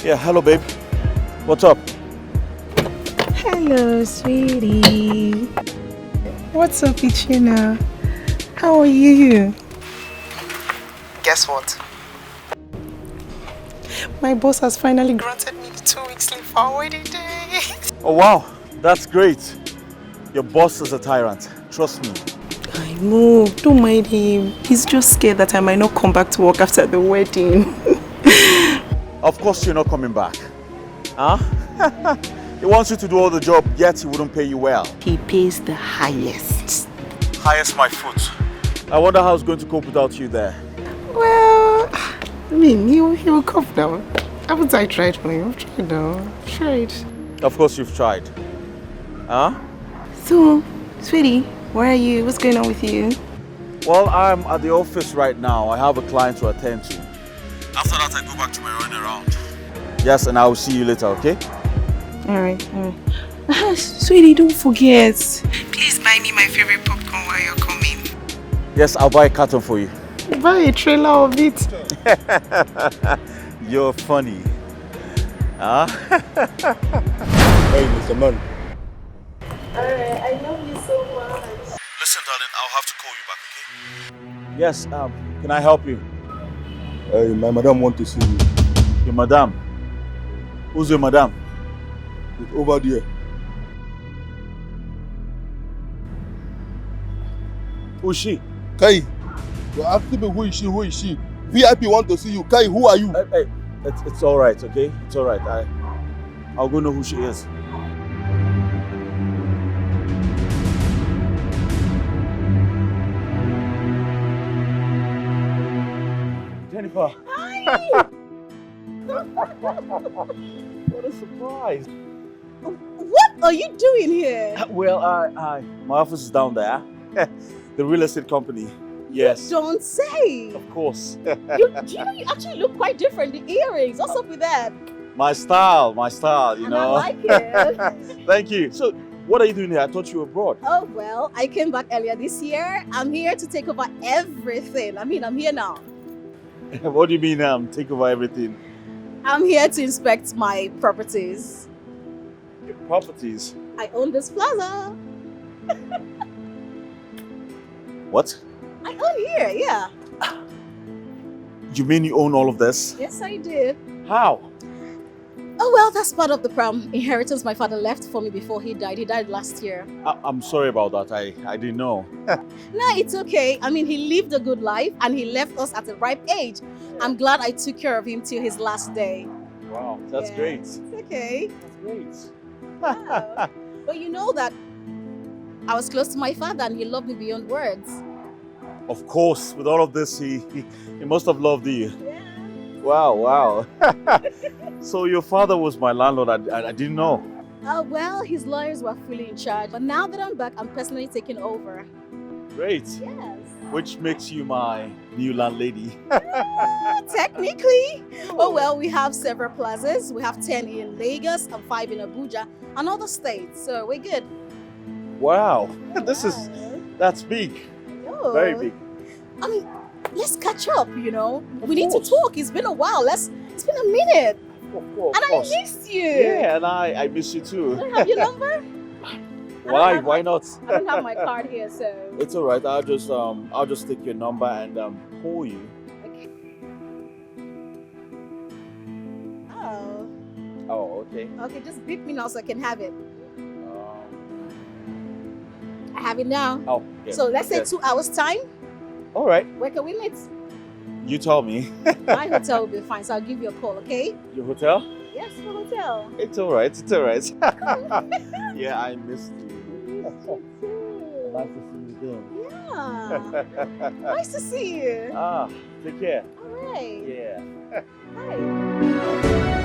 Yeah, hello, babe. What's up? Hello, sweetie. What's up with you now? How are you? Guess what? My boss has finally granted me the 2 weeks leave for our wedding day. Oh, wow. That's great. Your boss is a tyrant. Trust me. I know. Don't mind him. He's just scared that I might not come back to work after the wedding. Of course you're not coming back. Huh? He wants you to do all the job, yet he wouldn't pay you well. He pays the highest. Highest my foot. I wonder how he's going to cope without you there. Well, I mean, he will cope now. Haven't I tried for him? I've tried now. I've tried. Of course you've tried. Huh? So, sweetie, where are you? What's going on with you? Well, I'm at the office right now. I have a client to attend to. After that, I go back to my run around. Yes, and I will see you later, okay? Alright. Sweetie, don't forget. Please buy me my favorite popcorn while you're coming. Yes, I'll buy a carton for you. Buy a trailer of it. You're funny. Huh? Hey, Mr. Man. Alright, I love you so much. Listen, darling, I'll have to call you back, okay? Yes, can I help you? Hey, my madam want to see you. Your madam? Who's your madam? It's over there. Who's she? Kai, you're asking me who is she, who is she? VIP want to see you. Kai, who are you? Hey, it's all right, okay? It's all right. I'll go know who she is. Jennifer. Hi! What a surprise. What are you doing here? Well, my office is down there. The real estate company. Yes. Don't say. Of course. Do you know you actually look quite different? The earrings, what's up with that? My style, you And know. I like it. Thank you. So, what are you doing here? I thought you were abroad. Oh, well, I came back earlier this year. I'm here to take over everything. I mean, I'm here now. What do you mean, take over everything? I'm here to inspect my properties. Your properties? I own this plaza. What? I own here, yeah. You mean you own all of this? Yes, I did. How? Oh, well, that's part of the inheritance my father left for me before he died. He died last year. I'm sorry about that. I didn't know. No, it's okay. I mean, he lived a good life and he left us at a ripe age. I'm glad I took care of him till his last day. Wow, that's Yeah, great. It's okay. That's great. Wow. But you know that I was close to my father and he loved me beyond words. Of course, with all of this, he must have loved you. Yeah. Wow. So your father was my landlord. I didn't know. Well, his lawyers were fully in charge. But now that I'm back, I'm personally taking over. Great. Yes. Which makes you my new landlady. Technically. Oh, well, we have several plazas. We have 10 in Lagos and 5 in Abuja and other states. So we're good. Wow. Yeah. That's big. Oh. Very big. I mean, let's catch up, you know. Of We need to course. talk. It's been a while. It's been a minute. Of And I course. missed you. Yeah, and I miss you too. Do I have your number? Why? Why not? I don't have my card here, so. It's all right. I'll just take your number and call you. Okay. Oh. Oh, okay. Okay, just beep me now so I can have it. Um, I have it now. oh, yeah. So let's say Yeah. 2 hours time. All right. Where can we meet? You tell me. My hotel will be fine, so I'll give you a call, okay? Your hotel? Yes, the hotel. It's all right. It's all right. Yeah, I missed you. Nice to see you again. Yeah. Nice to see you. Take care. All right. Yeah. Bye.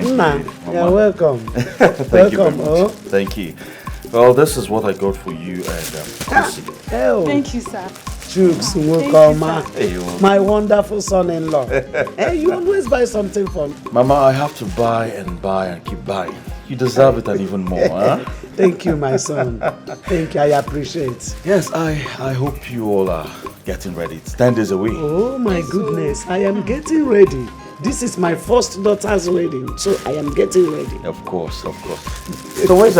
Nah, you. You're welcome. Thank welcome. you very much. Thank you. Well, this is what I got for you and Chrissy. Oh. Thank you, sir. Chooks, welcome, my wonderful son-in-law. Hey, you always buy something for me. Mama, I have to buy and keep buying. You deserve it and even more, huh? Thank you, my son. Thank you, I appreciate. Yes, I hope you all are getting ready. It's 10 days away. Oh my goodness, I am getting ready. This is my first daughter's wedding, so I am getting ready. Of course. So where's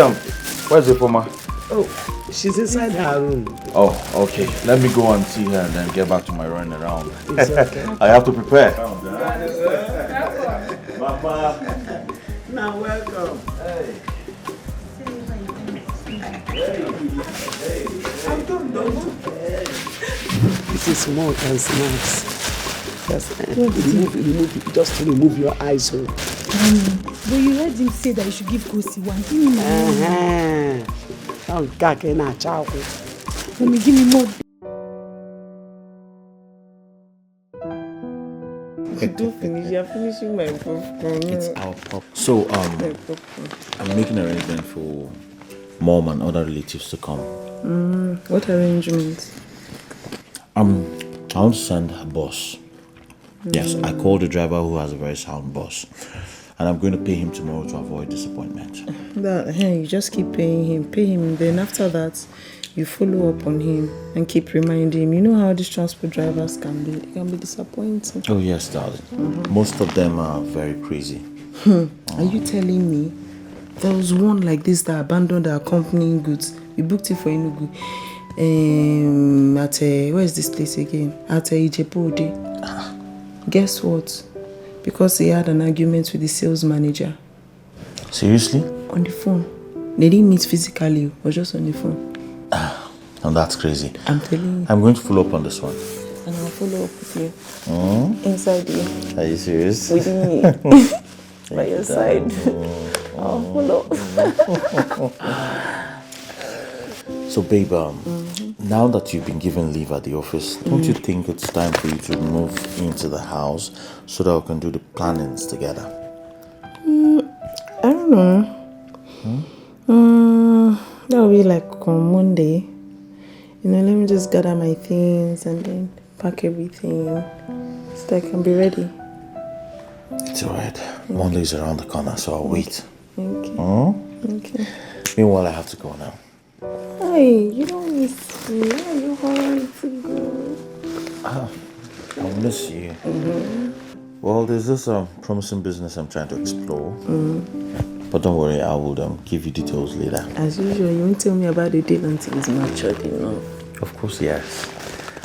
the Poma? Oh, she's inside her room. Oh, okay. Let me go and see her and then get back to my running around. It's okay. I have to prepare. Mama. Now welcome. Hey. This is more than snacks. Just remove your eyes. But you heard him say that you should give Kosi one. Give me more. Mommy, give me more. Don't finish. You're finishing my popcorn. It's our pop. So, I'm making an arrangement for mom and other relatives to come. What arrangements? I want to send a bus. Yes, I called the driver who has a very sound bus. And I'm going to pay him tomorrow to avoid disappointment. You just keep paying him. Pay him. Then after that, you follow up on him and keep reminding him. You know how these transport drivers can be. They can be disappointing. Oh, yes, darling. Most of them are very crazy. Are you telling me there was one like this that abandoned our company goods? We booked it for Enugu. Where is this place again? At Ijebu. Guess what? Because he had an argument with the sales manager. Seriously? On the phone. They didn't meet physically, but just on the phone. And that's crazy. I'm telling you. I'm going to follow up on this one. And I'll follow up with you. Inside you. Are you serious? With me. By your side. I'll follow up. So, babe, now that you've been given leave at the office, don't you think it's time for you to move into the house so that we can do the plannings together? I don't know. That'll be like on Monday. Let me just gather my things and then pack everything so that I can be ready. It's alright. Monday's around the corner, so I'll wait. Okay. Okay. Meanwhile, I have to go now. Hey, you don't miss me. Are you hurry to go? I'll miss you. Well, there's this promising business I'm trying to explore. But don't worry, I will give you details later. As usual, you won't tell me about the deal until it's matured, you know. Of course, yes.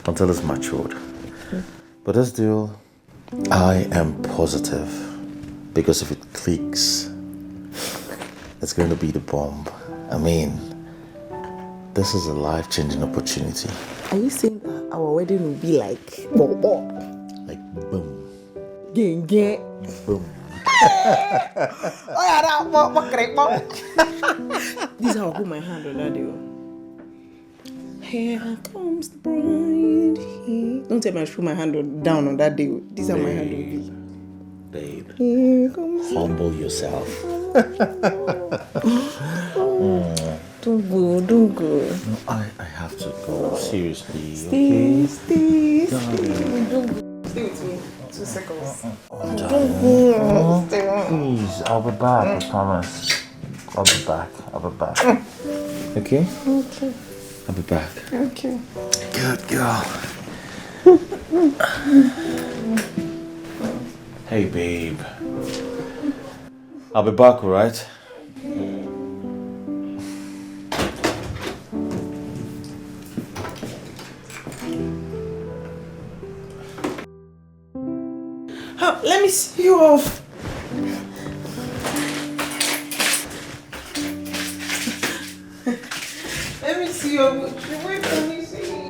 Until it's matured. But this deal, I am positive. Because if it clicks, it's going to be the bomb. I mean, this is a life-changing opportunity. Are you saying that our wedding will be like boom? Like boom. Gang. Boom. This is how I put my hand on that deal. Here comes the bride. Don't tell me I should put my hand down on that deal. This is how my hand will be. Babe, Here comes humble yourself. Don't go. No, I have to go. Seriously, Stay. Darling. Don't go. Stay with me. 2 seconds. Please, I'll be back, I promise. I'll be back. Okay? Okay. I'll be back. Okay. Good girl. Hey, babe. I'll be back, alright? Let me see you off. Let me see you off. Wait, let me see.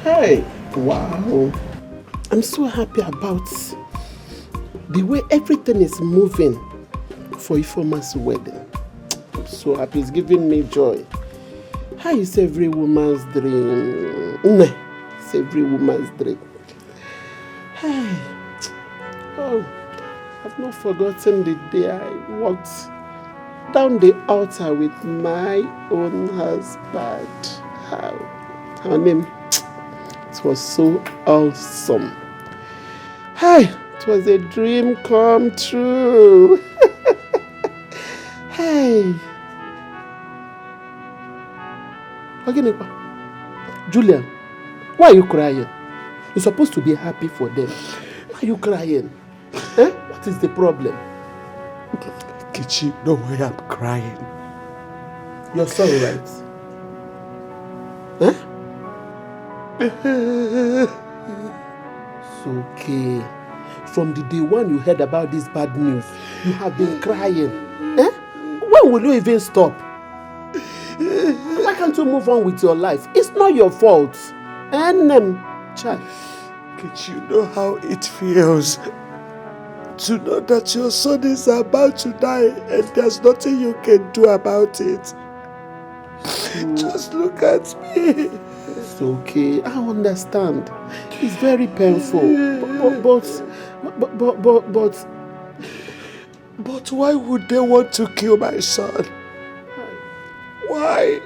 Hey, wow. I'm so happy about the way everything is moving for Ifeoma's wedding. I'm so happy. It's giving me joy. How is every woman's dream? It's every woman's dream. Hey. Oh, I've not forgotten the day I walked down the altar with my own husband. Her name, it was so awesome. Hey, it was a dream come true. Hey. Gorgina, Julian, why are you crying? You're supposed to be happy for them. Why are you crying? Eh? What is the problem? Kichi, no way I'm crying. You're sorry, right? Huh? It's okay. From the day one you heard about this bad news, you have been crying. Eh? When will you even stop? Why can't you move on with your life? It's not your fault. And child. Kichi, you know how it feels to know that your son is about to die and there's nothing you can do about it. Just look at me. It's okay. I understand. It's very painful. But why would they want to kill my son? Why?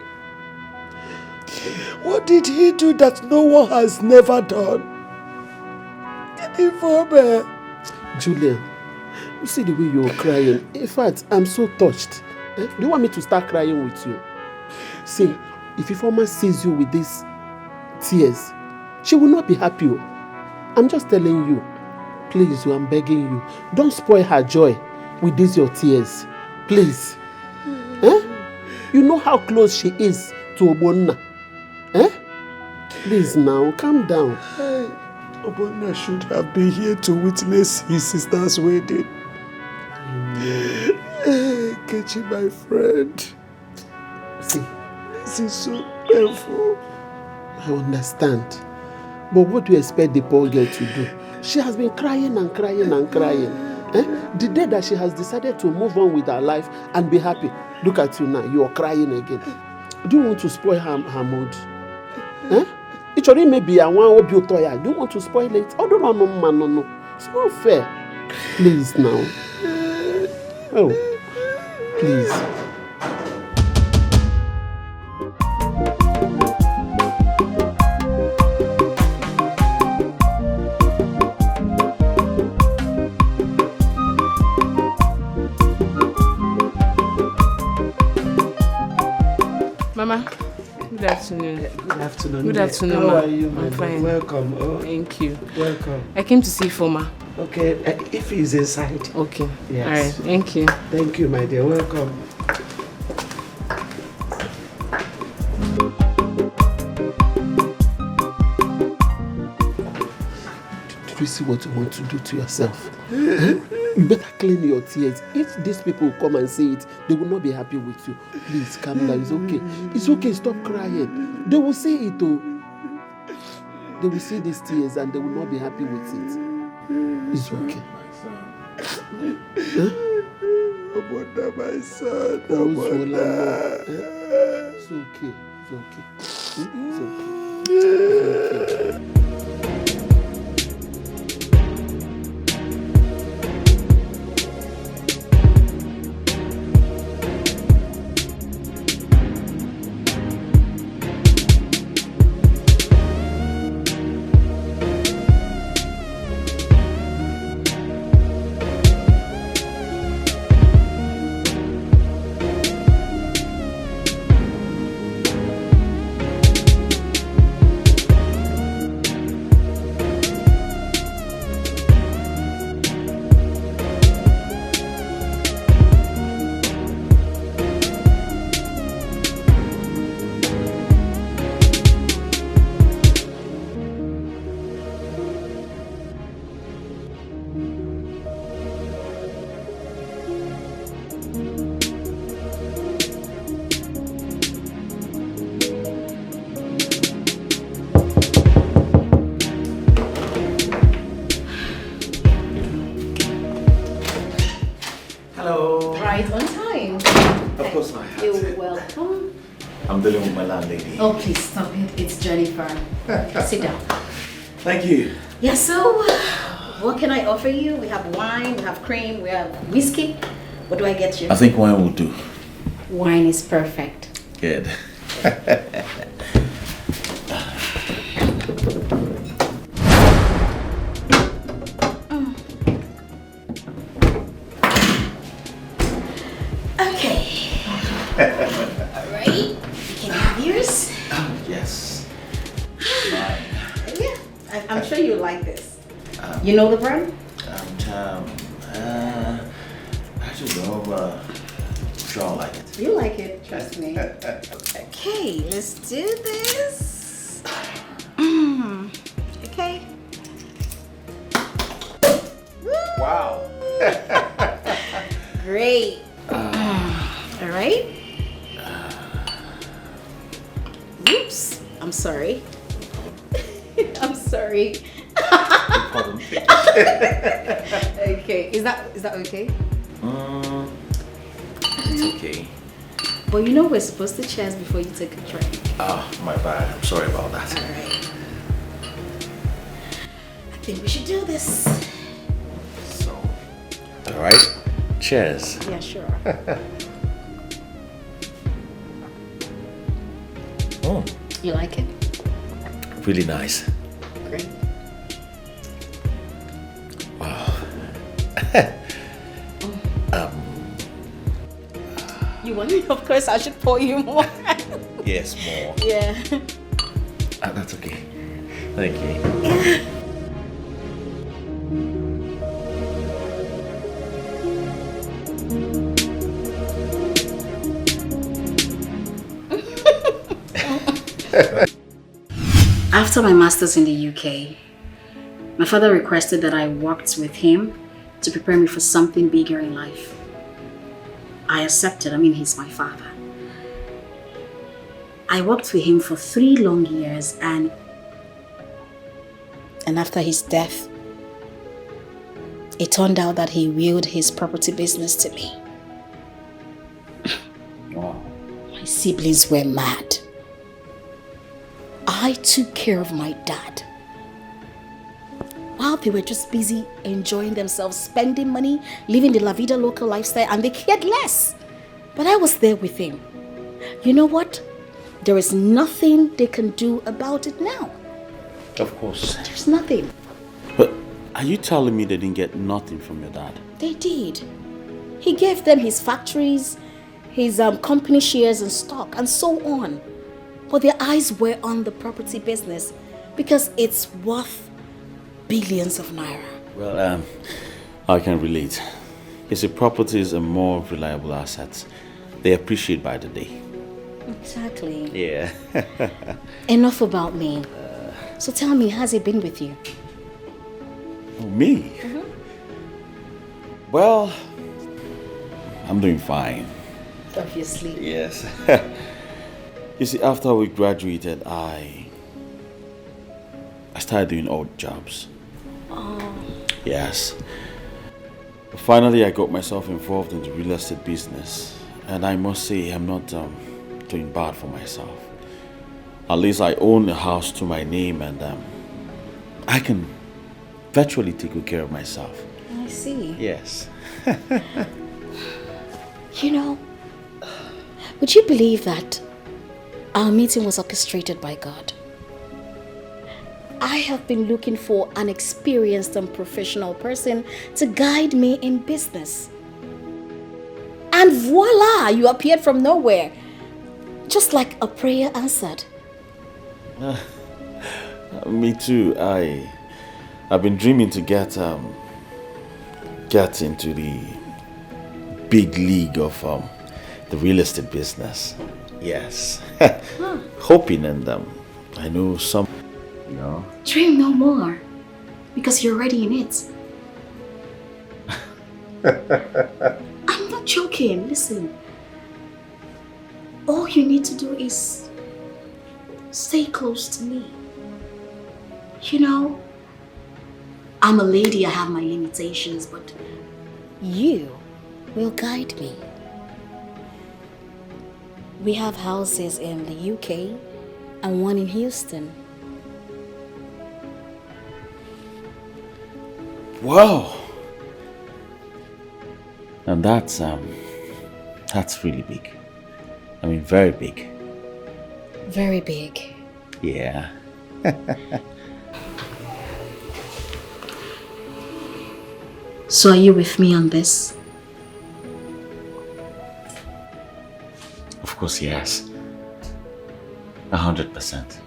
What did he do that no one has never done? Julian, you see the way you're crying. In fact, I'm so touched. Do you want me to start crying with you? See, if Ifeoma sees you with these tears, she will not be happy. I'm just telling you. Please, I'm begging you. Don't spoil her joy with these your tears. Please. You know how close she is to Obonna. Please now, calm down. Obonna should have been here to witness his sister's wedding. Kechi, my friend. See, this is so painful. I understand. But what do you expect the poor girl to do? She has been crying and crying and crying. The day that she has decided to move on with her life and be happy, look at you now, you are crying again. Do you want to spoil her mood? It already may be a one or do you want to spoil it? Oh, no. It's not fair. Please now. Oh, please. Mama, good afternoon. Good afternoon. Good afternoon, How ma. are you, I'm fine. Welcome. Oh, thank you. welcome. I came to see Ifeoma. Okay, if he's inside. Okay. Yes. All right. Thank you. Thank you, my dear. Welcome. Did you see what you want to do to yourself? You better clean your tears. If these people come and say it, they will not be happy with you. Please calm down. It's okay. It's okay. Stop crying. They will say it too. They will see these tears and they will not be happy with it. It's okay. Obonna, my son. It's okay. It's okay. It's okay. It's okay. right on time. Of course I have. You're welcome. I'm dealing with my landlady. Oh, please stop it. It's Jennifer. Sit down. Thank you. Yeah, so what can I offer you? We have wine, we have cream, we have whiskey. What do I get you? I think wine will do. Wine is perfect. Good. Okay. Alright. You can have yours. Yes. Fine. Yeah. I'm sure you like this. You know the brand? I don't know, sure I like it. You like it, trust me. Okay, let's do this. Okay. Wow. Great. All right. Oops. I'm sorry. I'm sorry. Okay. Is that okay? It's okay. But you know we're supposed to cheers before you take a drink. Oh, my bad. I'm sorry about that. All right. I think we should do this. So, all right. Cheers. Yeah, sure. Oh, You like it? really nice. Great. Wow. You want me? Of course, I should pour you more. Yes, more. Yeah. That's okay. Thank you. After my master's in the UK, my father requested that I worked with him to prepare me for something bigger in life. I accepted. I mean, he's my father. I worked with him for 3 long years, and after his death, it turned out that he willed his property business to me. Wow. My siblings were mad. I took care of my dad while they were just busy enjoying themselves, spending money, living the La Vida Loca lifestyle, and they cared less. But I was there with him. You know what? There is nothing they can do about it now. Of course. There's nothing. But are you telling me they didn't get nothing from your dad? They did. He gave them his factories, his company shares and stock, and so on. But their eyes were on the property business because it's worth billions of naira. Well, I can relate. You see, properties are more reliable assets. They appreciate by the day. Exactly. Yeah. Enough about me. So tell me, how's it been with you? Oh, me? Well, I'm doing fine. Obviously. Yes. You see, after we graduated, I started doing odd jobs. Oh. Yes. Finally, I got myself involved in the real estate business. And I must say, I'm not doing bad for myself. At least I own a house to my name, and I can virtually take good care of myself. I see. Yes. You know, would you believe that our meeting was orchestrated by God? I have been looking for an experienced and professional person to guide me in business. And voila, you appeared from nowhere. Just like a prayer answered. Me too. I've been dreaming to get into the big league of the real estate business. Yes. Hoping, and I know some, you know. Dream no more, because you're already in it. I'm not joking. Listen. All you need to do is stay close to me. You know, I'm a lady, I have my limitations, but you will guide me. We have houses in the UK and one in Houston. Wow. And that's really big. I mean, very big. Very big. Yeah. So are you with me on this? Of course, yes. 100%.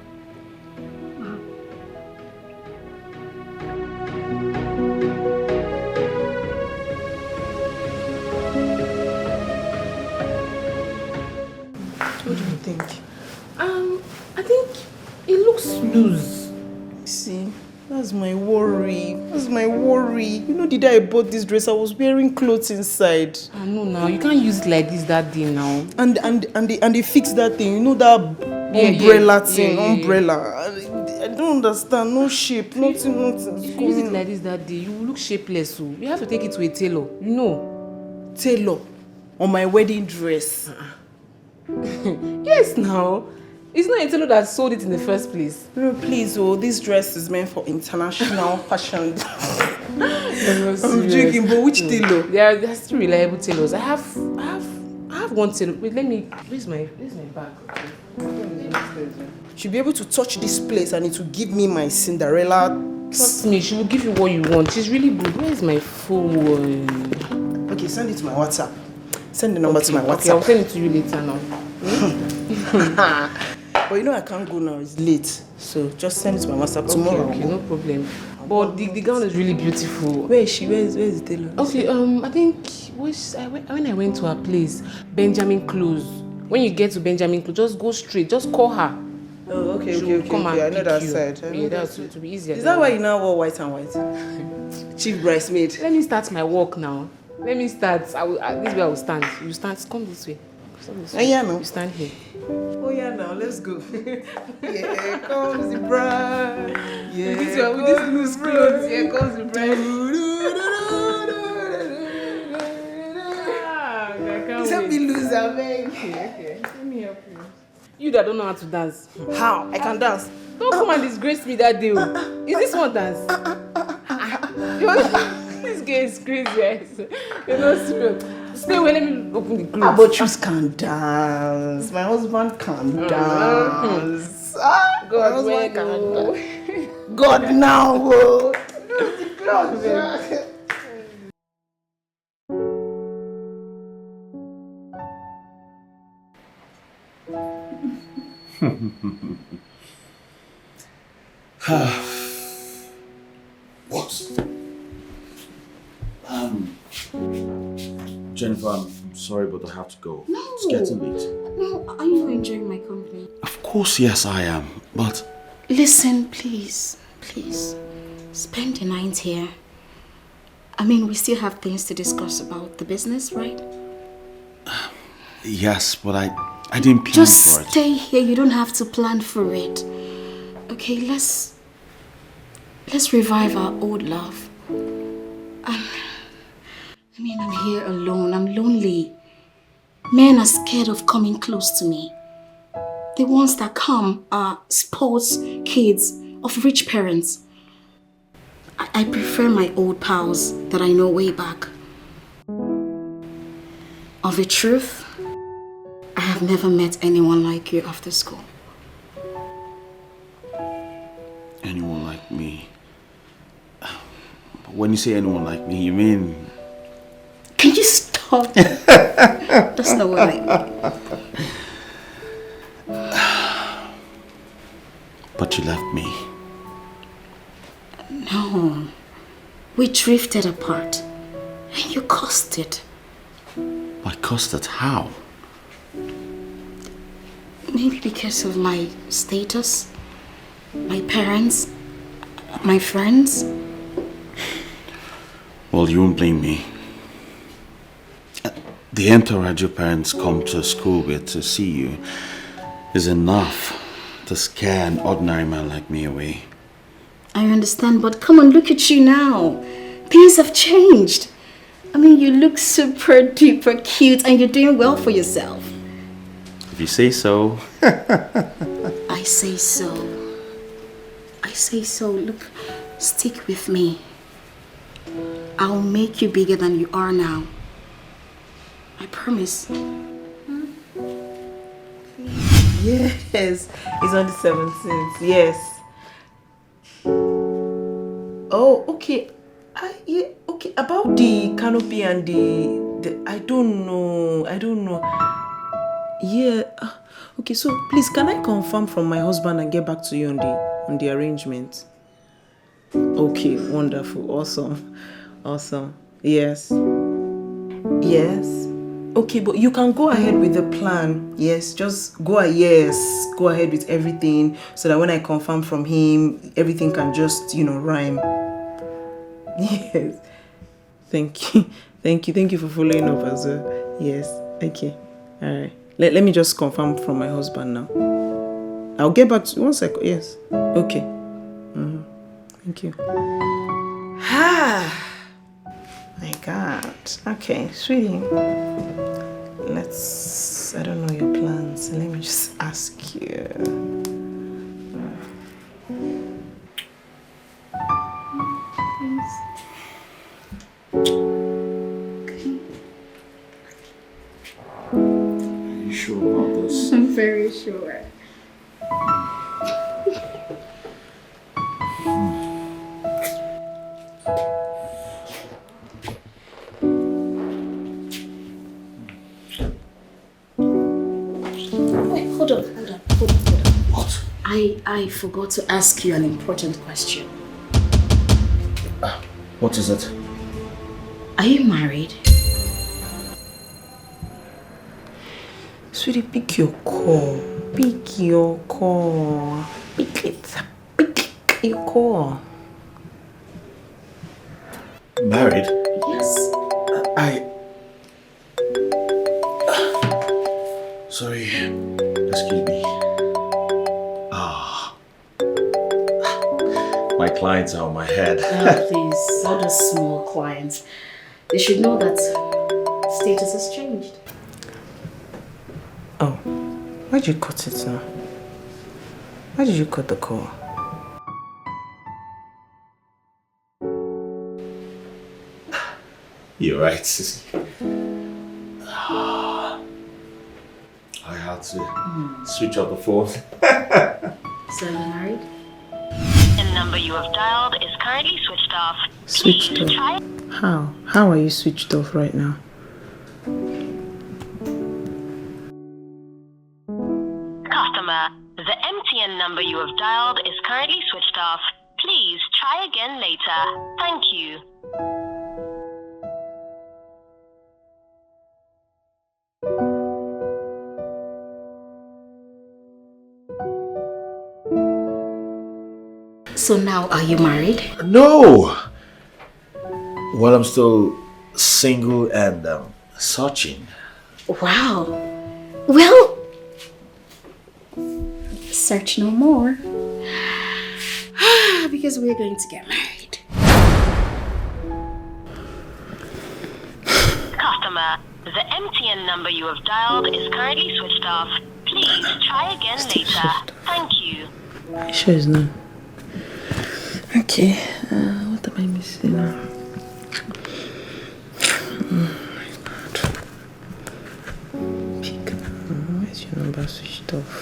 What do you think? I think it looks loose. See, that's my worry. That's my worry. You know, the day I bought this dress, I was wearing clothes inside. I know now. You can't use it like this that day now. And they fixed that thing. You know that umbrella thing, umbrella. I don't understand. No shape, nothing. If you use it like this that day, you will look shapeless. So we have to take it to a tailor. You know. Tailor on my wedding dress. Yes, now. It's not a tailor that sold it in the first place. No, please, this dress is meant for international fashion. I'm joking, but which tailor? There are still reliable tailors. I have one tailor. Wait, where's my bag? She'll be able to touch this place and it will give me my Cinderella. Trust me, she will give you what you want. She's really good. Where is my phone? Okay, send it to my WhatsApp. Send the number to my WhatsApp. Okay, I'll send it to you later now. But you know I can't go now, it's late. So just send it to my WhatsApp tomorrow. Okay, no problem. But the gown is really beautiful. Where is she? Where is the tailor? Okay, I think when I went to her place, Benjamin Close. When you get to Benjamin Close, just go straight. Just call her. Oh, okay. Come I know that side. Yeah, that's to be easier. Is that why you now wear white and white? Chief bridesmaid. Let me start my walk now. Let me start. This way I will stand. You stand. Come this way. Oh yeah, no. You stand here. Oh yeah, now let's go. Here comes the bride. Yeah, with this loose clothes. Here comes the bride. Let me lose her, baby. Okay. Let me help you. You that don't know how to dance. How? I can dance. Don't come and disgrace me that day. Is this one dance? This girl is crazy. You're not serious. Stay away, let me open the clothes. But you can dance. My husband can dance. God, where can God now. Lose the clothes. What? Jennifer, I'm sorry, but I have to go. No. It's getting late. No, are you enjoying my company? Of course, yes, I am. But Listen, please. Spend the night here. I mean, we still have things to discuss about the business, right? yes, but I didn't plan Just for it. stay here. You don't have to plan for it. Okay, let's revive our old love. I'm here alone. I'm lonely. Men are scared of coming close to me. The ones that come are sports kids of rich parents. I prefer my old pals that I know way back. Of the truth, I have never met anyone like you after school. Anyone like me? When you say anyone like me, you mean... Can you stop? That's not what I mean. But you left me. No. We drifted apart. And you caused it. I caused it? How? Maybe because of my status, my parents, my friends. Well, you won't blame me. The entourage your parents come to school with to see you is enough to scare an ordinary man like me away. I understand, but come on, look at you now. Things have changed. I mean, you look super duper cute and you're doing well for yourself. If you say so. I say so. I say so. Look, stick with me. I'll make you bigger than you are now. I promise. Yes, it's on the 17th. Yes. Oh, okay. Yeah, okay. About the canopy and the I don't know. Yeah. Okay. So please, can I confirm from my husband and get back to you on the arrangement? Okay. Wonderful. Awesome. Yes. Okay, but you can go ahead with the plan. Yes, just go ahead with everything so that when I confirm from him, everything can just, rhyme. Yes. Thank you for following up as well. Yes. Okay. All right. Let me just confirm from my husband now. I'll get back to you. 1 second. Yes. Okay. Thank you. My God. Okay, sweetie. I don't know your plans. Let me just ask you. Are you sure about this? I'm very sure. Hold on. What? I forgot to ask you an important question. What is it? Are you married? Sweetie, pick your call. Pick your call. Pick it. Pick your call. Married? Yes. Sorry. Excuse me. My clients are on my head. Please, all the small clients. They should know that status has changed. Oh, why'd you cut it now? Why did you cut the call? You're right, Sissy. I had to switch off the phone. So you're married? The number you have dialed is currently switched off. Switched Please off? try. How? How are you switched off right now? Customer, the MTN number you have dialed is currently switched off. Please try again later. Thank you. So now, are you married? No! Well, I'm still single and searching. Wow. Well, search no more. Because we're going to get married. Customer, the MTN number you have dialed is currently switched off. Please try again later. Thank you. Are you sure it's not? Okay, what am I missing now? Oh my God. Pick. Where's your number switched off?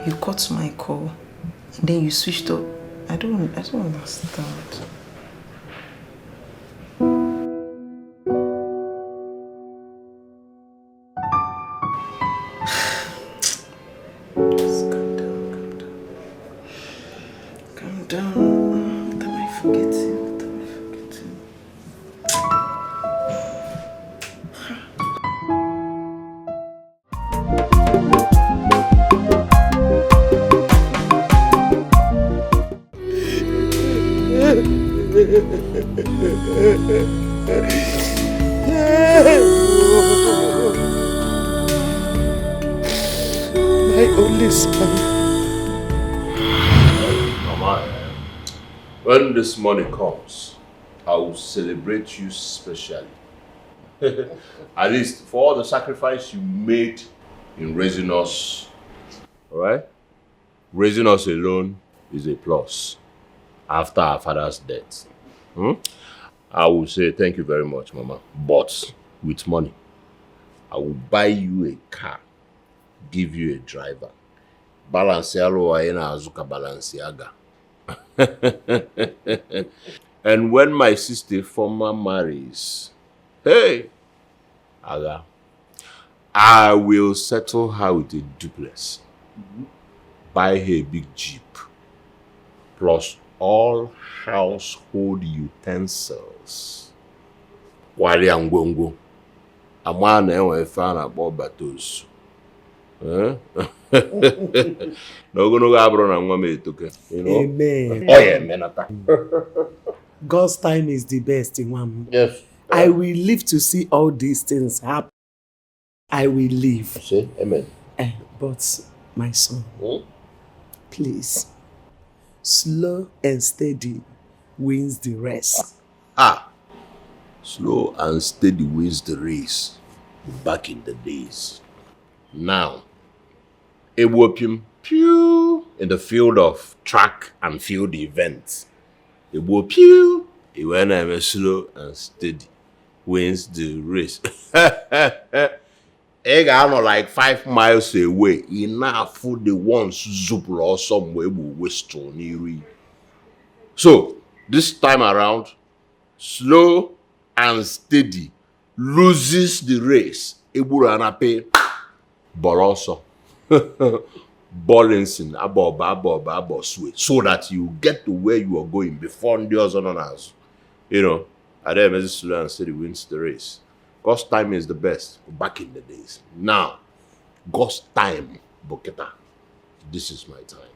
You cut my call and then you switched off. I don't understand. My only son. Mama, When this money comes, I will celebrate you specially. At least for all the sacrifice you made in raising us. Alright? Raising us alone is a plus. After our father's death. I will say thank you very much, Mama. But with money, I will buy you a car, give you a driver. Balenciaga. And when my sister former marries, hey, Aga, I will settle her with a duplex. Buy her a big Jeep. Plus all household utensils. Wali Angongo. A man and found about battles. No go abro na ngwa toke. You know? Amen. Oh yeah, man. God's time is the best, Imam. Yes. I will live to see all these things happen. I will live. Say amen. But my son, please, slow and steady wins the race. Slow and steady wins the race. Back in the days. Now, Ewopium, pew, in the field of track and field events. Ewopium, when I'm slow and steady wins the race. I'm like 5 miles away. Enough for the ones zupul or somewhere will waste on you. So, this time around, slow and steady loses the race. Eburanape, but also balancing about sway, so that you get to where you are going before the others. You know, and then slow and steady wins the race. God's time is the best back in the days. Now, God's time, Boketa. This is my time.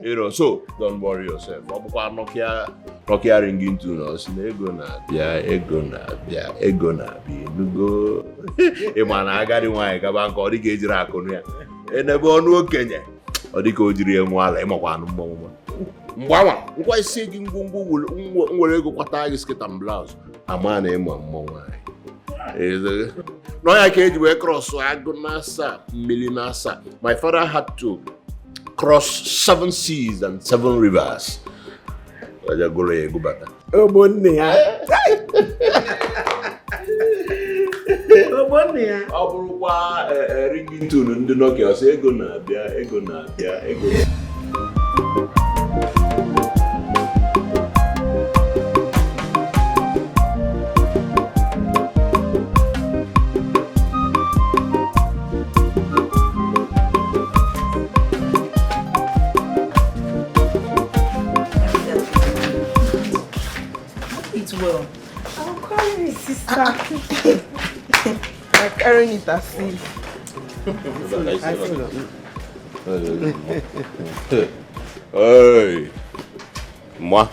You know, so don't worry yourself. Nokia ringing to us. Ego na be nugo. Emana agadi wine kabanko odi kejira akonu ya. Enebe onu okenye. Odi ko ojiri enwala emakwa mmomma. Mgbawa, nkwa isi gi ngwungwu nwere ego kwata gi skit and blouse. Amana emu mmomma. No ya keji we cross agonasa, milinasa. My father had to cross 7 seas and 7 rivers. Go back. Oh, money. Oh, money. I'll ringing to the Nokia. Say, ego na bia. Well, I'll call you sister. I'm carrying it as if. Hey, moi,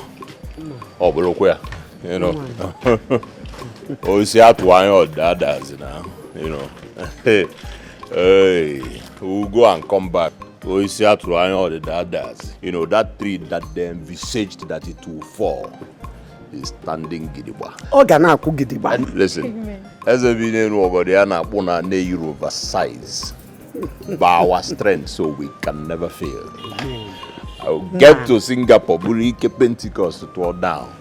oh, but you know, oh, see, I to dadas now, you know. Hey, we'll go and come back. Oh, see, I to all the dadas. You know, that tree that they envisaged that it will fall is standing gidiba. Listen, as a video over there, na you're oversize by our strength, so we can never fail. I'll get to Singapore, Burike Pentecost to down.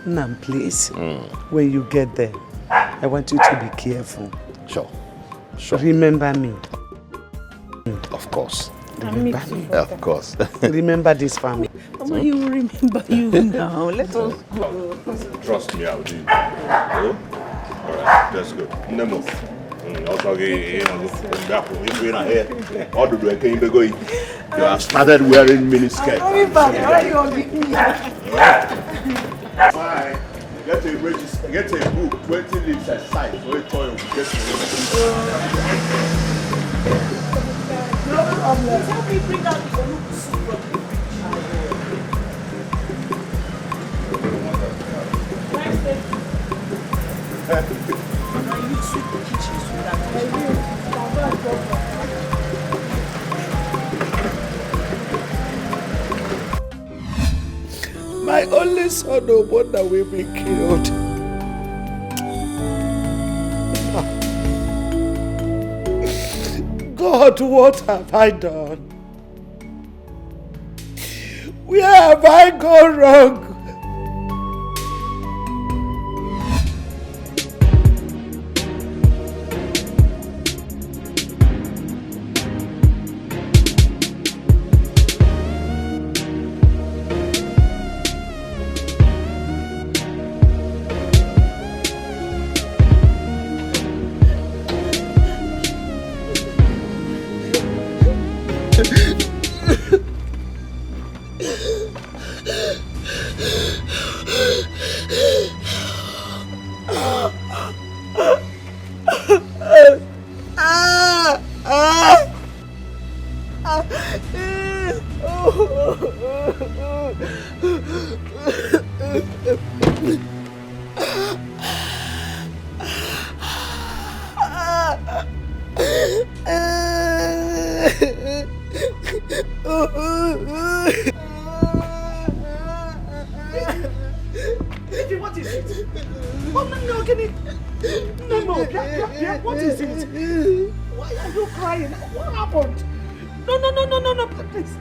Nam, please, when you get there, I want you to be careful. Sure. Remember me. Of course. Remember me. Of course. Remember this family. Mama, you will remember you now. Let us go. Trust me, I'll do it. All right, let's go. Nemo. You have started wearing miniskirt. Bye. Get a book, 20 leaves aside, so it's all you get to No problem. Help me bring out the soup from the fridge. Now you sweep the kitchen so that I will. My only son, no wonder will be killed. God, what have I done? Where have I gone wrong? What is it? Oh, no, can it? No, what is it? Why are you crying? What happened? No, please.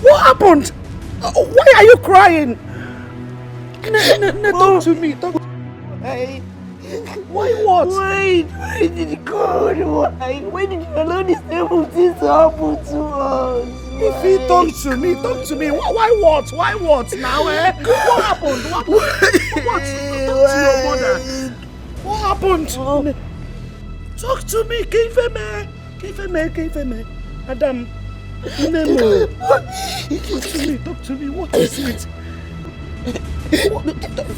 What happened? Why are you crying? No, talk to me. Talk to me. Hey. Why what? Why did God? Why did you allow this terrible thing to happen to us? If he talk to me. Why what? Why what now, eh? What happened? What? Talk to your mother. What happened? Talk to me, Kifeme. Adam, Nemo. Talk to me. What is it?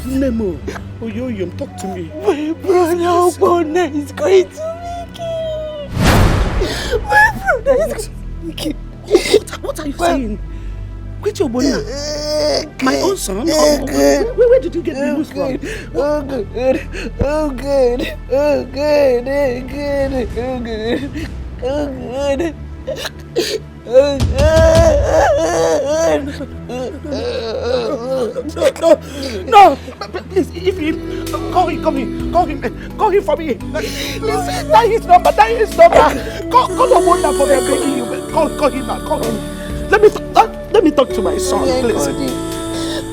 Nemo, Oyoyom, talk to me. My brother Obona is going to be killed. My brother is going to be killed. What are you saying? Quit your Obona. My own son? Where did you get the news from? Oh good. No, please, if you call him for me. Listen, that is number. Call Obona for me. I'm begging you. Call him now. Call him. Let me talk to my son, please.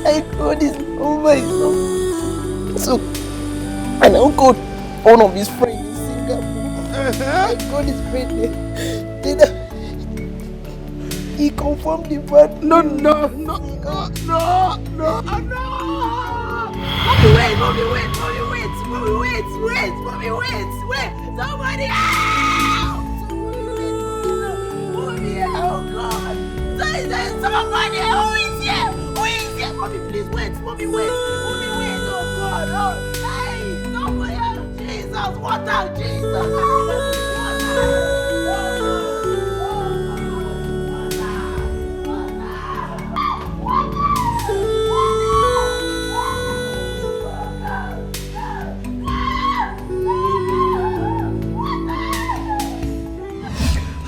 I called his my son. So, and I called one of his friends in Singapore. I called his friend there. He confirmed the birth. No. Mommy, wait. Somebody out! Mommy, oh God. Somebody, who is here? Mommy, please wait. Mommy, wait. Oh God. Oh, hey, somebody out. Jesus, what out? Jesus.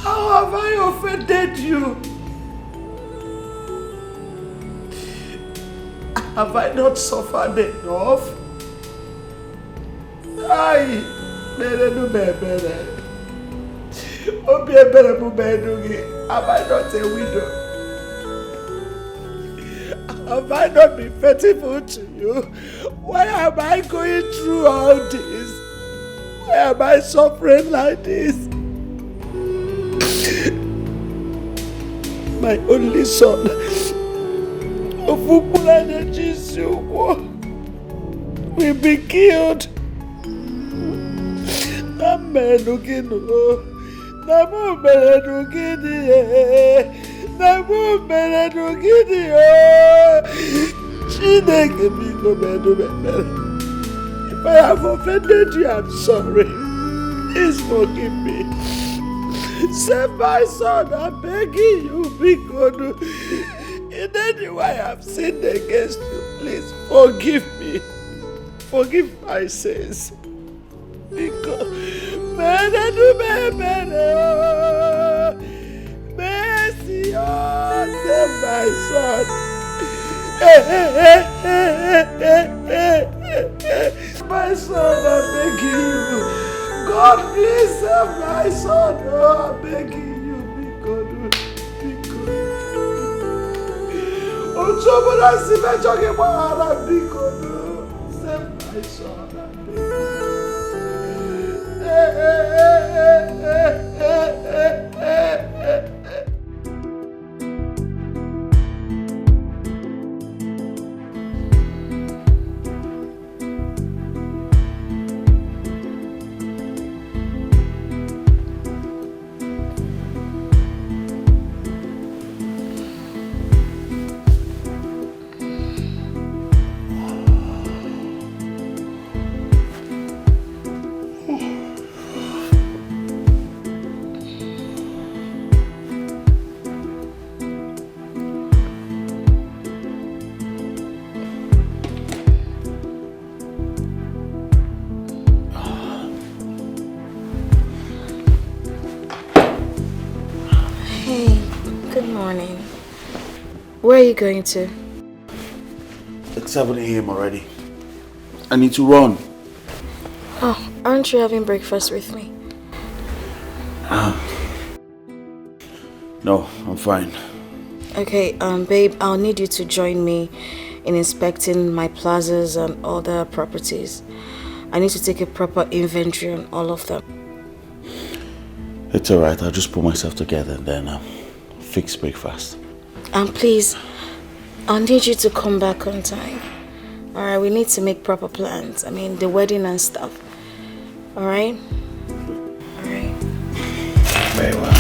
How have I offended you? Have I not suffered enough? Aye, Have I not a widow? Have I not been faithful to you? Why am I going through all this? Why am I suffering like this? My only son, will be killed. If I have offended you, I'm sorry. Please forgive me. Save my son, I'm begging you, because in any way I have sinned against you. Please forgive me. Forgive my sins. Because mercy, God, save my son. My son, I'm begging you. God, please save my son. Oh, I'm begging you. Be good. Be good. Oh, somebody see me talking about be good. Save my son. I'm Where are you going to? It's 7 a.m. already. I need to run. Oh, aren't you having breakfast with me? No, I'm fine. Okay, babe, I'll need you to join me in inspecting my plazas and other properties. I need to take a proper inventory on all of them. It's alright, I'll just put myself together and then fix breakfast. And please, I'll need you to come back on time. Alright, we need to make proper plans. I mean, the wedding and stuff. Alright? Alright. Very well.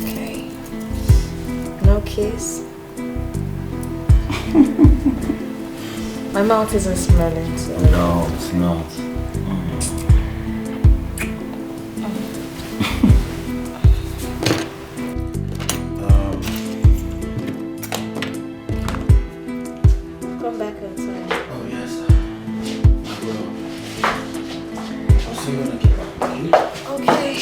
Okay. No kiss? My mouth isn't smelling, so... No, it's not. Come back on time. Oh, yes. I will. I'll see you when I get back. Okay.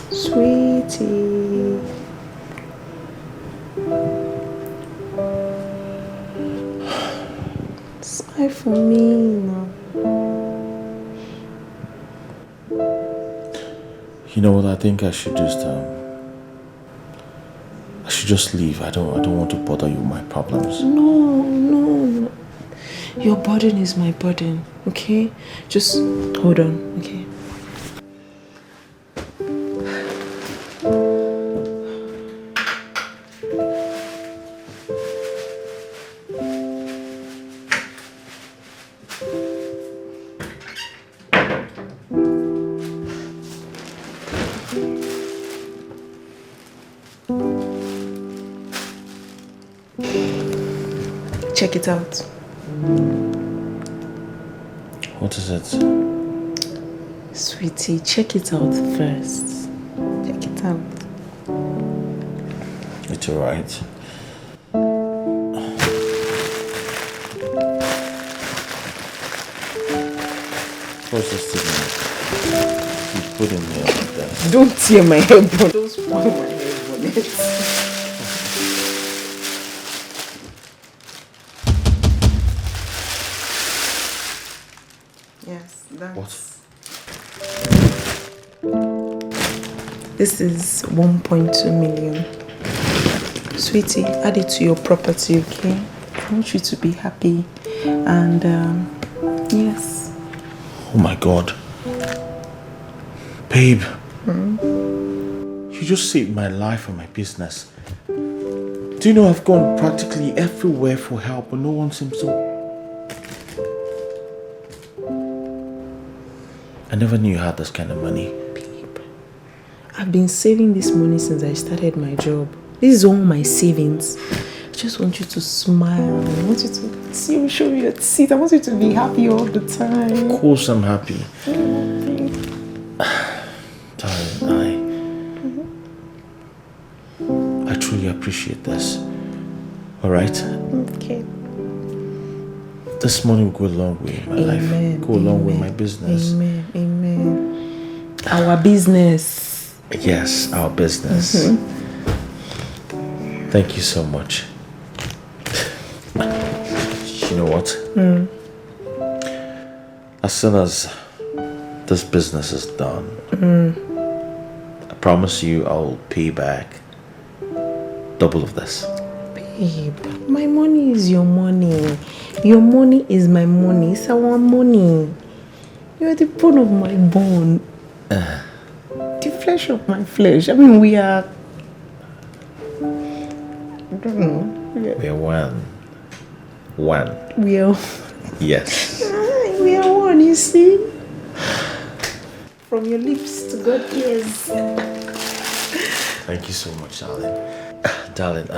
Sweetie. Smile for me now. You know what? I think I should just leave. I don't want to bother you with my problems. No. Your burden is my burden, okay? Just hold on, okay? Check it out. What is it? Sweetie, check it out first. Check it out. It's alright. What's this thing? You put in there like that. Don't tear my hair, bro. Don't spoil my hair bonnet. What? This is 1.2 million. Sweetie, add it to your property, okay? I want you to be happy. And, yes. Oh my God. Babe. You just saved my life and my business. Do you know I've gone practically everywhere for help, but no one seems to... I never knew you had this kind of money. Babe, I've been saving this money since I started my job. This is all my savings. I just want you to smile. I want you to see, show me your teeth. I want you to be happy all the time. Of course I'm happy. Darling, I truly appreciate this. Alright? Okay. This money will go a long way in my life. Go a long way in my business. Amen. Amen. Our business. Yes, our business. Thank you so much. You know what? As soon as this business is done, I promise you I'll pay back double of this. Babe, my money is your money. Your money is my money. It's our money. You're the bone of my bone. The flesh of my flesh. I mean, we are... I don't know. We are one. One. We are... Yes. We are one, you see? From your lips to God's ears. Thank you so much, darling. Darling,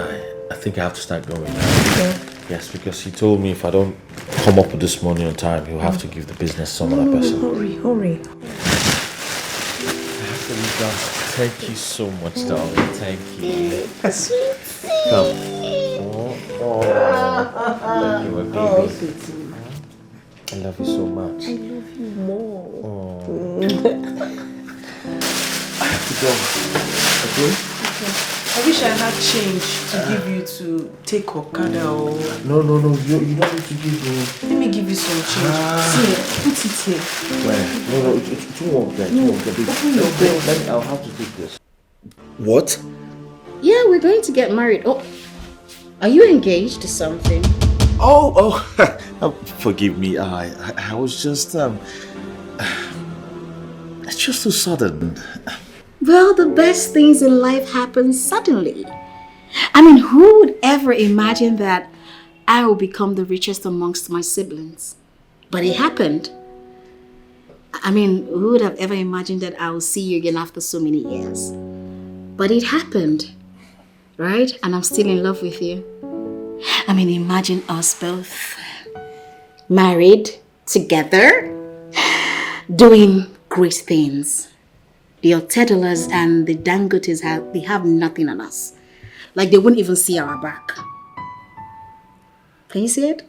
I think I have to start going now. Yeah. Yes, because he told me if I don't come up with this money on time, he'll have to give the business to some other person. Hurry. Thank you so much, darling. Thank you. Come. Oh. Thank you, my baby. I love you so much. I love you more. I have to go. Okay? I wish I had change to give you to take Okada or... No. You don't need to give me. Let me give you some change. See, put it here. Where? No, it won't get. Open your door. I'll have to take this. What? Yeah, we're going to get married. Oh, are you engaged to something? Oh, forgive me. I was just it's just so sudden. Well, the best things in life happen suddenly. I mean, who would ever imagine that I will become the richest amongst my siblings? But it happened. I mean, who would have ever imagined that I will see you again after so many years? But it happened, right? And I'm still in love with you. I mean, imagine us both married, together, doing great things. The Otedolas and the Dangotes have nothing on us. Like they wouldn't even see our back. Can you see it?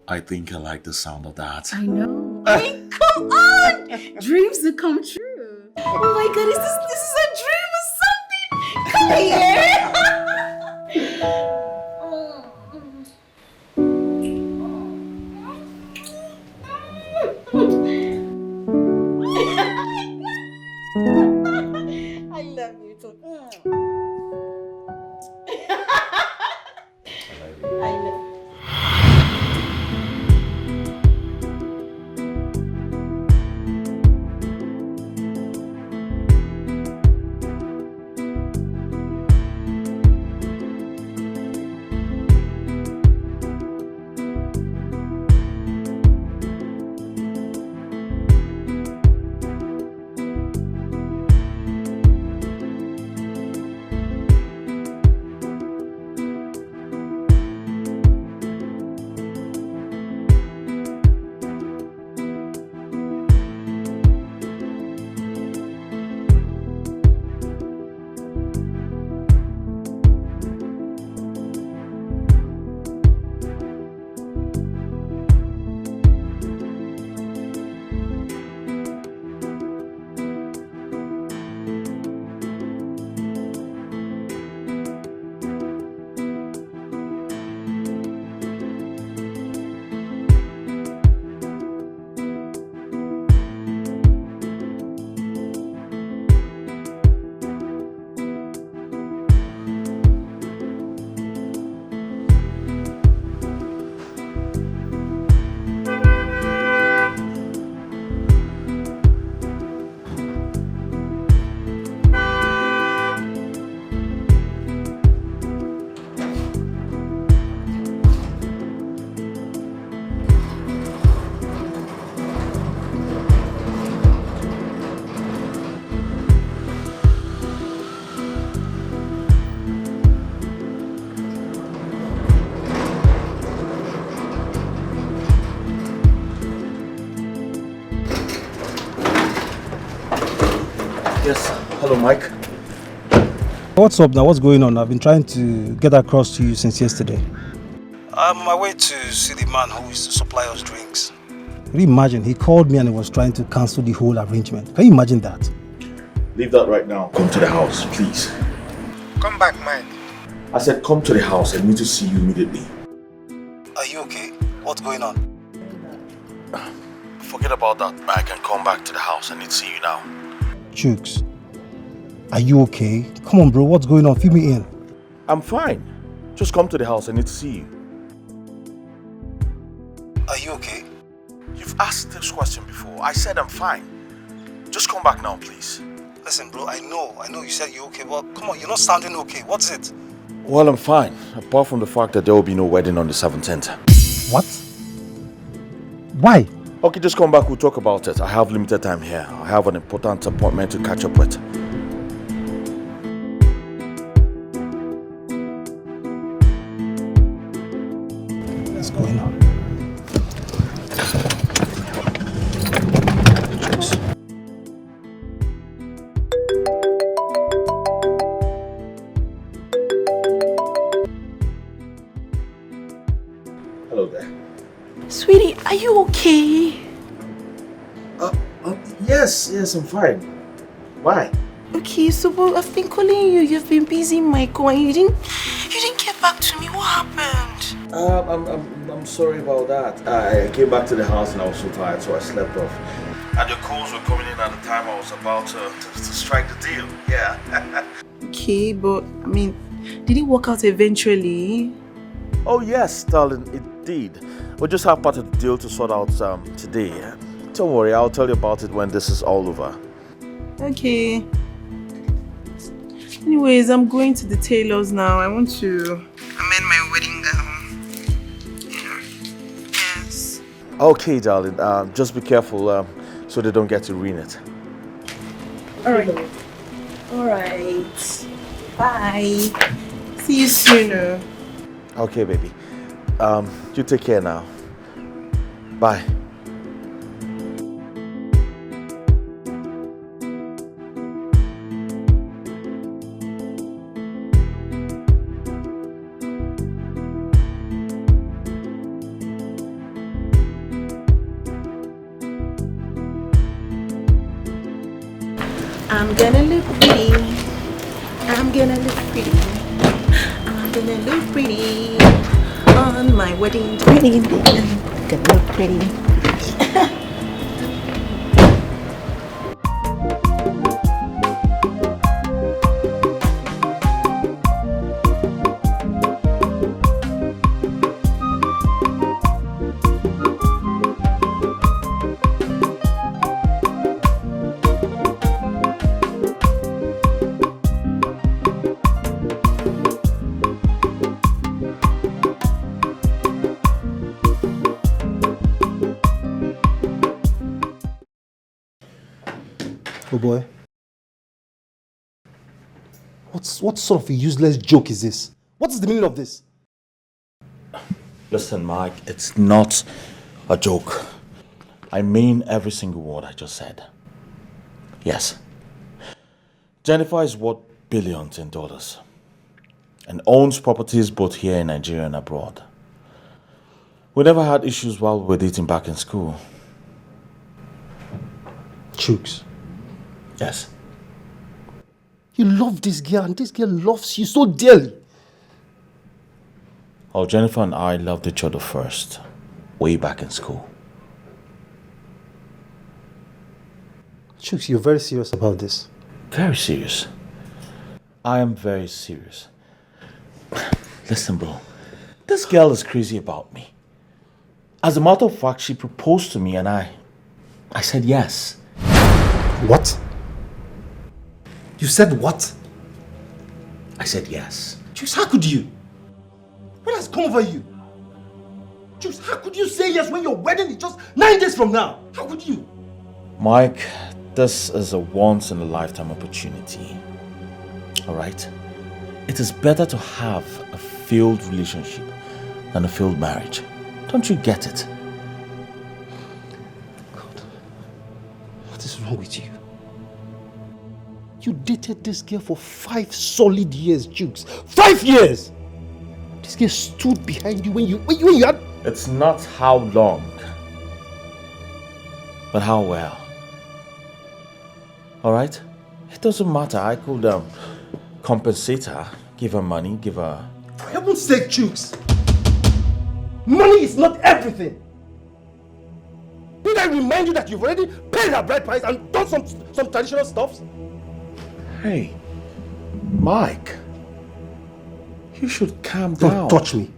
I think I like the sound of that. I know. I mean, come on! Dreams that come true. Oh my God, this is a dream or something? Come here! I love you too. I love you. Yes. Hello, Mike. What's up now? What's going on? I've been trying to get across to you since yesterday. I'm on my way to see the man who is to supply us drinks. Can you imagine? He called me and he was trying to cancel the whole arrangement. Can you imagine that? Leave that right now. Come to the house, please. Come back, Mike. I said come to the house. I need to see you immediately. Are you okay? What's going on? Forget about that, Mike, and come back to the house. I need to see you now. Chooks, are you okay? Come on, bro. What's going on? Fill me in. I'm fine. Just come to the house. I need to see you. Are you okay? You've asked this question before. I said I'm fine. Just come back now, please. Listen, bro, I know you said you're okay, but come on, you're not sounding okay. What's it? Well, I'm fine, apart from the fact that there will be no wedding on the 17th. What? Why? Okay, just come back, we'll talk about it. I have limited time here. I have an important appointment to catch up with. What's going on? Hello there. Sweetie, are you okay? Yes, I'm fine. Why? Okay, so I've been calling you. You've been busy, Michael, and you didn't get back to me. What happened? I'm sorry about that. I came back to the house and I was so tired, so I slept off. And your calls were coming in at the time I was about to strike the deal. Yeah. Okay, but I mean, did it work out eventually? Oh yes, darling, it did. We'll just have part of the deal to sort out today. Don't worry, I'll tell you about it when this is all over. Okay. Anyways, I'm going to the tailor's now. I want to amend my wedding gown. Yeah. Yes. Okay, darling, just be careful so they don't get to ruin it. Alright. Alright. Bye. See you soon. Okay, baby. You take care now. Bye. I'm gonna look pretty. I'm gonna look pretty. I'm gonna look pretty on my wedding day. I'm gonna look pretty. Oh boy. What sort of a useless joke is this? What is the meaning of this? Listen, Mike, it's not a joke. I mean every single word I just said. Yes. Jennifer is worth billions in dollars and owns properties both here in Nigeria and abroad. We never had issues while we were dating back in school. Chooks. Yes. You love this girl and this girl loves you so dearly. Oh, Jennifer and I loved each other first, way back in school. Chooks, you're very serious about this. Very serious. I am very serious. Listen, bro. This girl is crazy about me. As a matter of fact, she proposed to me and I said yes. What? You said what? I said yes. Chooks, how could you? What has come over you? Chooks, how could you say yes when your wedding is just 9 days from now? How could you? Mike, this is a once-in-a-lifetime opportunity. Alright? It is better to have a failed relationship than a failed marriage. Don't you get it? God, what is wrong with you? You dated this girl for 5 solid years, Jukes. 5 years! This girl stood behind you when you had... It's not how long, but how well. Alright? It doesn't matter. I could compensate her, give her money, give her... For heaven's sake, Jukes! Money is not everything! Did I remind you that you've already paid her bride price and done some traditional stuffs? Hey, Mike, you should calm down. Don't touch me.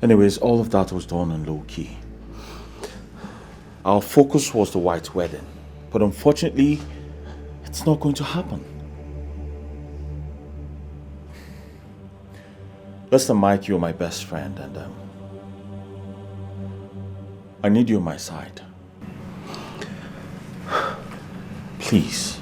Anyways, all of that was done on low key. Our focus was the white wedding, but unfortunately, it's not going to happen. Listen, Mike, you're my best friend, and I need you on my side. Please.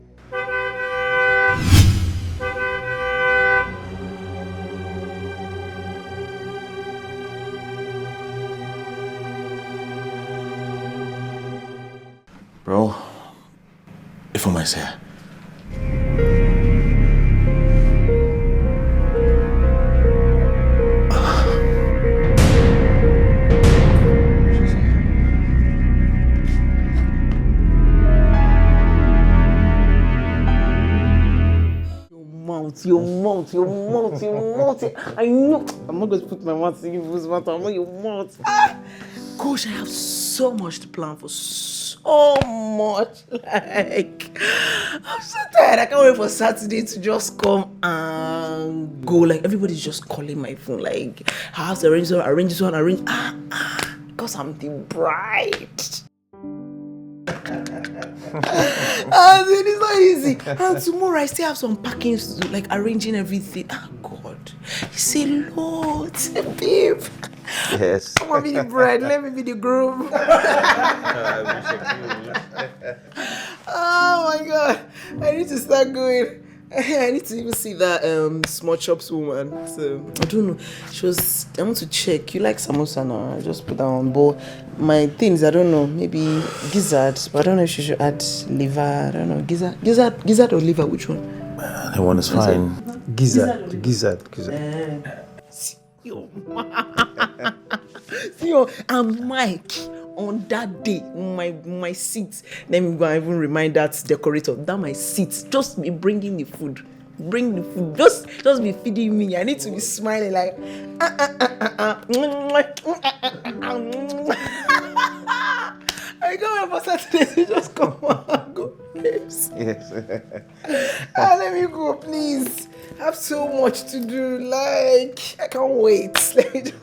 Bro, if I might say. Your mouth. I know. I'm not going to put my mouth in your mouth. I know your mouth. Gosh, I have so much to plan for. So much. Like, I'm so tired. I can't wait for Saturday to just come and go. Like, everybody's just calling my phone. Like, I have to arrange this one. Because I'm the bride. It's not easy. And tomorrow I still have some packing to do, like arranging everything. Oh God, it's a lot, babe. Yes. I want to be the bride. Let me be the groom. Oh my God, I need to start going. I need to even see that small chops woman. So I don't know. I want to check. You like samosa now? I just put that on. But my things, I don't know. Maybe gizzard. But I don't know if she should add liver. I don't know. Gizzard or liver? Which one? That one is fine. Gizzard. See, and Mike, on that day, my seat, let me go and even remind that decorator, that my seat, just be bringing the food. Bring the food. Just be feeding me. I need to be smiling like I can't wait for Saturday to just come and go. Yes. Let me go, please. I have so much to do. Like, I can't wait. Let me just...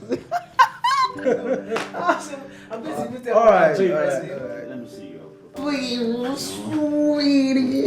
I'm going to All right. Let me see you. Please, sweetie.